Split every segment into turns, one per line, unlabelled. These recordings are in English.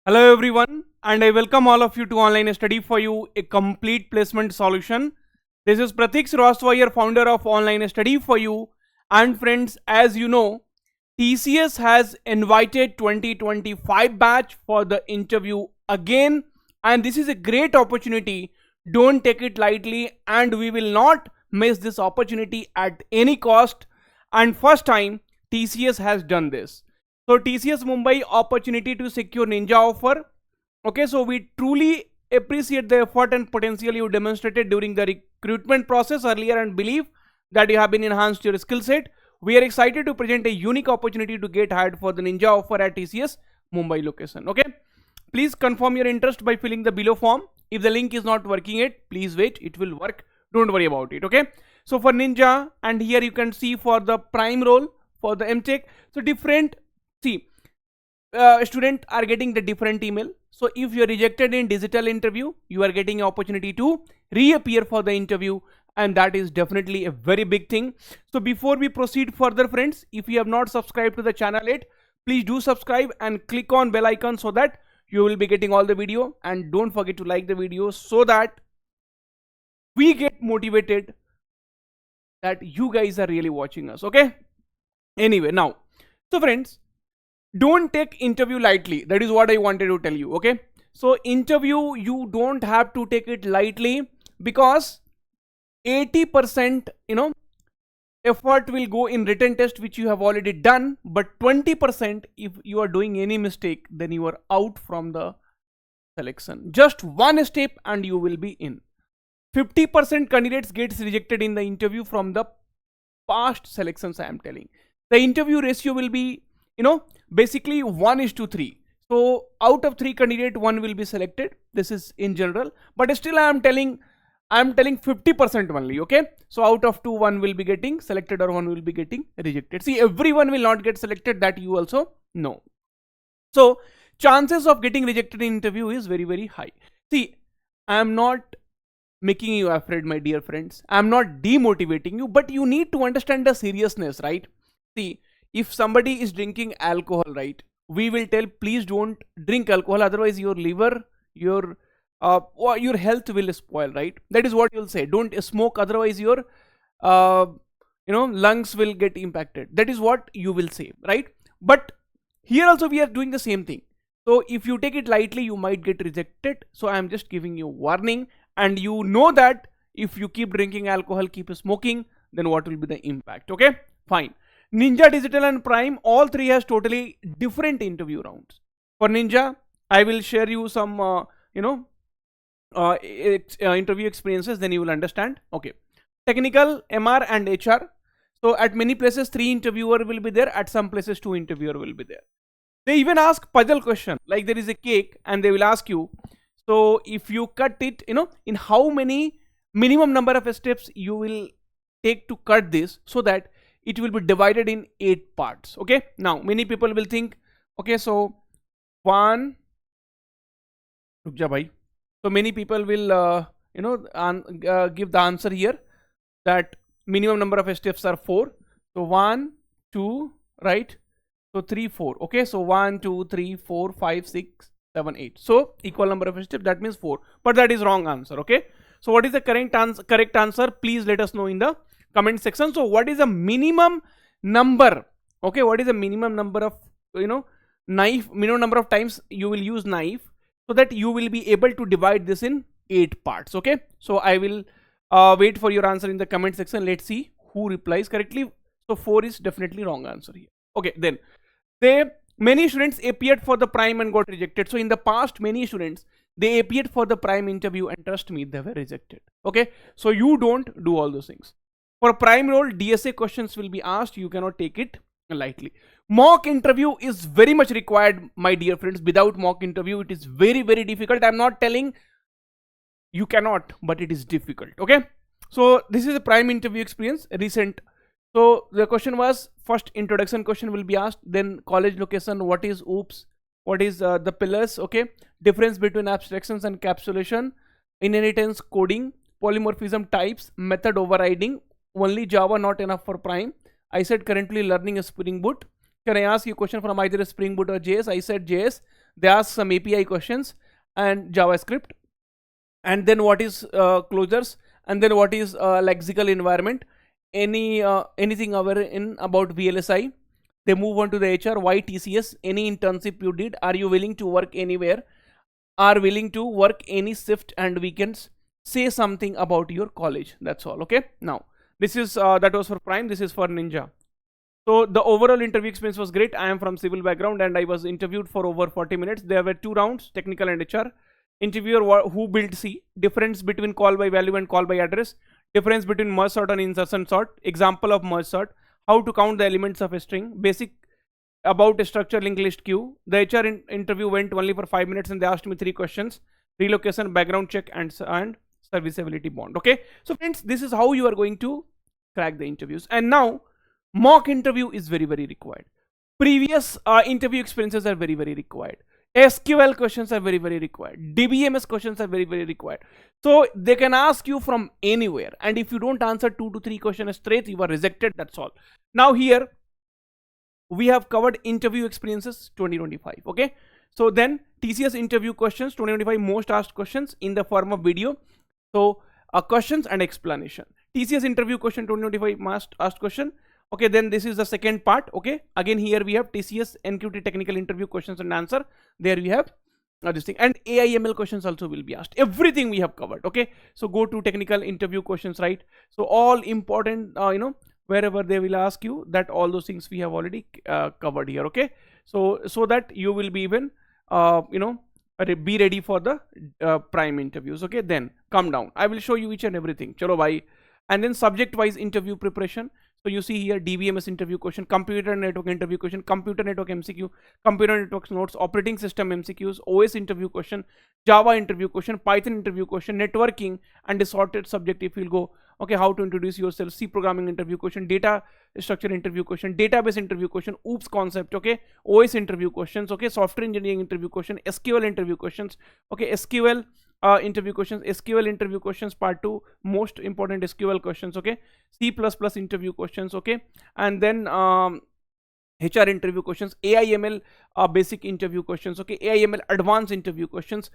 Hello everyone, and I welcome all of you to Online Study for You, a complete placement solution. This is Pratik Srivastava, founder of Online Study for You. And friends, as you know, TCS has invited 2025 batch for the interview again, and this is a great opportunity. Don't take it lightly, and we will not miss this opportunity at any cost. And first time TCS has done this. So TCS Mumbai opportunity to secure Ninja offer. Okay, so we truly appreciate the effort and potential you demonstrated during the recruitment process earlier and believe that you have been enhanced your skill set. We are excited to present a unique opportunity to get hired for the Ninja offer at TCS Mumbai location. Okay, please confirm your interest by filling the below form. If the link is not working yet, please wait, it will work. Don't worry about it. Okay, so for Ninja, and here you can see for the prime role for the MTech. So different, see, student are getting the different email. So if you are rejected in digital interview, you are getting an opportunity to reappear for the interview, and that is definitely a very big thing. So before we proceed further, friends, if you have not subscribed to the channel yet, please do subscribe and click on bell icon so that you will be getting all the video, and don't forget to like the video so that we get motivated that you guys are really watching us. Okay, anyway, now, so friends, don't take interview lightly. That is what I wanted to tell you. Okay, so interview, you don't have to take it lightly, because 80% effort will go in written test which you have already done, but 20%, if you are doing any mistake, then you are out from the selection. Just one step and you will be in. 50% candidates gets rejected in the interview from the past selections. I am telling, the interview ratio will be basically 1:3. So out of 3 candidates, 1 will be selected. This is in general, but still I am telling 50% only. Okay, so out of 2, 1 will be getting selected or 1 will be getting rejected. See, everyone will not get selected, that you also know. So chances of getting rejected in interview is very, very high. See, I am not making you afraid, my dear friends. I am not demotivating you, but you need to understand the seriousness, right? See, if somebody is drinking alcohol, right, we will tell, please don't drink alcohol, otherwise your liver, your health will spoil, right? That is what you'll say. Don't smoke, otherwise your lungs will get impacted. That is what you will say, right? But here also we are doing the same thing. So if you take it lightly, you might get rejected. So I am just giving you warning, and you know that if you keep drinking alcohol, keep smoking, then what will be the impact? Okay, fine. Ninja, Digital and Prime, all 3 has totally different interview rounds. For Ninja, I will share you some interview experiences, then you will understand. Okay, technical, MR and HR. So at many places 3 interviewer will be there, at some places 2 interviewer will be there. They even ask puzzle question, like there is a cake and they will ask you, so if you cut it, in how many minimum number of steps you will take to cut this, so that it will be divided in 8 parts. Okay, now many people will think, okay, so one, so many people will give the answer here that minimum number of steps are 4. So 1, 2, right? So 3, 4. Okay, so 1, 2, 3, 4, 5, 6, 7, 8. So equal number of steps, that means 4. But that is wrong answer. Okay, so what is the correct answer? Please let us know in the comment section. So what is the minimum number? Okay, what is the minimum number of knife, minimum number of times you will use knife, so that you will be able to divide this in 8 parts. Okay, so I will wait for your answer in the comment section. Let's see who replies correctly. So 4 is definitely wrong answer here. Okay, then many students appeared for the prime and got rejected. So in the past, many students, they appeared for the prime interview, and trust me, they were rejected. Okay, so you don't do all those things. For prime role, DSA questions will be asked. You cannot take it lightly. Mock interview is very much required, my dear friends. Without mock interview, it is very, very difficult. I'm not telling you cannot, but it is difficult. Okay, so this is a prime interview experience recent. So the question was, first introduction question will be asked, then college location, what is OOPS, what is the pillars, okay, difference between abstractions and capsulation, inheritance, coding, polymorphism types, method overriding, only Java, not enough for prime. I said currently learning a Spring Boot. Can I ask you a question from either a Spring Boot or JS? I said JS. They ask some API questions and JavaScript, and then what is closures, and then what is lexical environment, anything aware in about VLSI. They move on to the HR. Why TCS? Any internship you did? Are you willing to work anywhere? Are willing to work any shift and weekends? Say something about your college. That's all. Okay. Now this is that was for Prime. This is for Ninja. So the overall interview experience was great. I am from civil background and I was interviewed for over 40 minutes. There were 2 rounds, technical and HR. Interviewer who built C, difference between call by value and call by address, difference between merge sort and insertion sort, example of merge sort, how to count the elements of a string, basic about a structure linked list queue. The HR interview went only for 5 minutes and they asked me 3 questions: relocation, background check, and serviceability bond. Okay, so friends, this is how you are going to crack the interviews. And now mock interview is very required. Previous interview experiences are very required. SQL questions are very required. DBMS questions are very required. So they can ask you from anywhere, and if you don't answer 2 to 3 questions straight, you are rejected. That's all. Now here we have covered interview experiences 2025. Okay, so then TCS interview questions 2025, most asked questions in the form of video. So questions and explanation. TCS interview question 2025 most asked question. Okay, then this is the second part. Okay, again here we have TCS NQT technical interview questions and answer. There we have this thing, and AIML questions also will be asked. Everything we have covered. Okay, so go to technical interview questions, right? So all important, wherever they will ask you, that all those things we have already covered here. Okay, so that you will be even be ready for the prime interviews. Okay, then come down, I will show you each and everything. Chalo bhai. And then subject wise interview preparation. So you see here DBMS interview question, computer network interview question, computer network MCQ, computer network notes, operating system MCQs, OS interview question, Java interview question, Python interview question, networking, and assorted subject if you'll go. Okay, how to introduce yourself, C programming interview question, data structure interview question, database interview question, OOPS concept, okay, OS interview questions, okay, software engineering interview question, SQL interview questions, okay, SQL interview questions, SQL interview questions part 2, most important SQL questions, okay, C++ interview questions, okay, and then HR interview questions, AIML basic interview questions, okay, AIML advanced interview questions.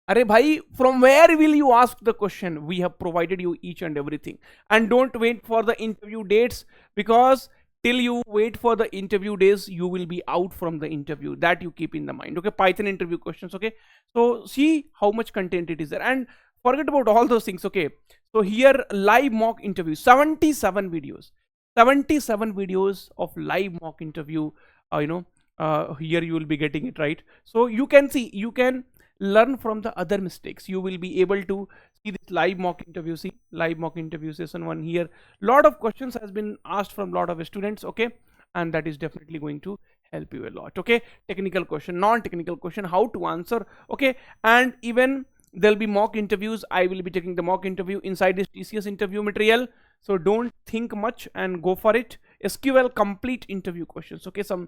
Arey bhai, from where will you ask the question? We have provided you each and everything. And don't wait for the interview dates, because till you wait for the interview days, you will be out from the interview. That you keep in the mind. Okay, Python interview questions. Okay, so see how much content it is there, and forget about all those things. Okay, so here live mock interview, 77 videos, 77 videos of live mock interview. Here you will be getting it, right? So you can see, you can learn from the other mistakes. You will be able to see this live mock interview. See live mock interview session 1 here. Lot of questions has been asked from lot of students. Okay, and that is definitely going to help you a lot. Okay, technical question, non-technical question, how to answer. Okay, and even there'll be mock interviews. I will be taking the mock interview inside this TCS interview material, so don't think much and go for it. SQL complete interview questions. Okay, some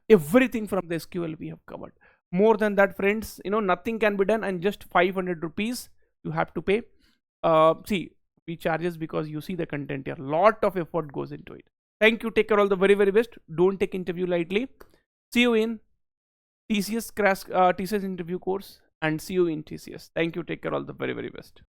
everything from the SQL we have covered. More than that, friends, nothing can be done, and just 500 rupees you have to pay. See, we charges because you see the content here. Lot of effort goes into it. Thank you. Take care. All the very best. Don't take interview lightly. See you in TCS TCS interview course, and see you in TCS. Thank you. Take care. All the very best.